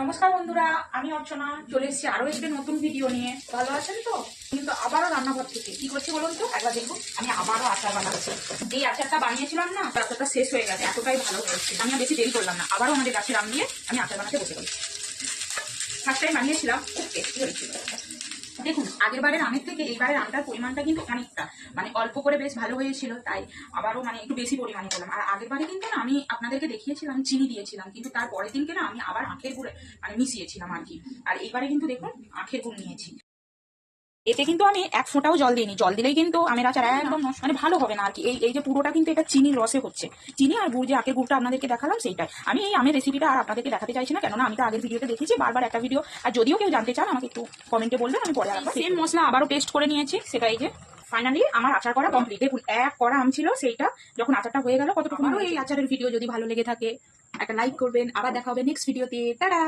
নমস্কার বন্ধুরা, আমি অর্চনা চলে এসেছি আরো একটি নতুন ভিডিও নিয়ে। ভালো আছেন তো? কিন্তু আবারও রান্নাঘর থেকে কি করছি বলুন তো, একবার দেখুন। আমি আবারও আচার বানাচ্ছি। এই আচারটা বানিয়েছিলাম না, আচারটা শেষ হয়ে গেছে, এতটাই ভালো হয়েছে। আমি আর বেশি দেরি করলাম না, আবারও আমাদের গাছের আম দিয়ে আমি আচার বানাতে বসে গেলাম। ফার্স্ট টাইম বানিয়েছিলাম, খুব টেস্টি হয়েছিল। দেখুন, আগের বারের আমের থেকে এইবারের আমটার পরিমাণটা কিন্তু অনেকটা অল্প করে বেশ ভালো হয়েছিল, তাই আবারও একটু বেশি পরিমাণে করলাম। আর আগের বারে কিন্তু না আমি আপনাদেরকে দেখিয়েছিলাম চিনি দিয়েছিলাম, কিন্তু তার পরের দিনকে না আমি আবার আখের গুড়ে মিশিয়েছিলাম আর কি। আর এইবারে কিন্তু দেখুন আখের গুড় নিয়েছি। এতে কিন্তু আমি এক ফোঁটাও জল দিইনি, জল দিলেই কিন্তু আমের আচার একদম ভালো হবে না আর কি। এই যে পুরোটা কিন্তু এটা চিনির রসে হচ্ছে, চিনি আর গুড়, যে আখের গুড়টা আপনাদেরকে দেখালাম সেইটাই। আমি এই আমের রেসিপিটা আর আপনাদেরকে দেখাতে চাইছি না, কেননা আমি তো আগের ভিডিওতে দেখেছি বারবার একটা ভিডিও। আর যদিও কেউ জানতে চান আমাকে একটু কমেন্টে বলবেন, আমি পরে আবার সেম মশলা আবারও পেস্ট করে নিয়েছি। সেটা এই যে ফাইনালি আমার আচার করা কমপ্লিট। দেখুন, এক কড়া আম ছিল, সেইটা যখন আচারটা হয়ে গেল কতটুকু। এই আচারের ভিডিও যদি ভালো লেগে থাকে একটা লাইক করবেন। আবার দেখা হবে নেক্সট ভিডিওতে। টাটা।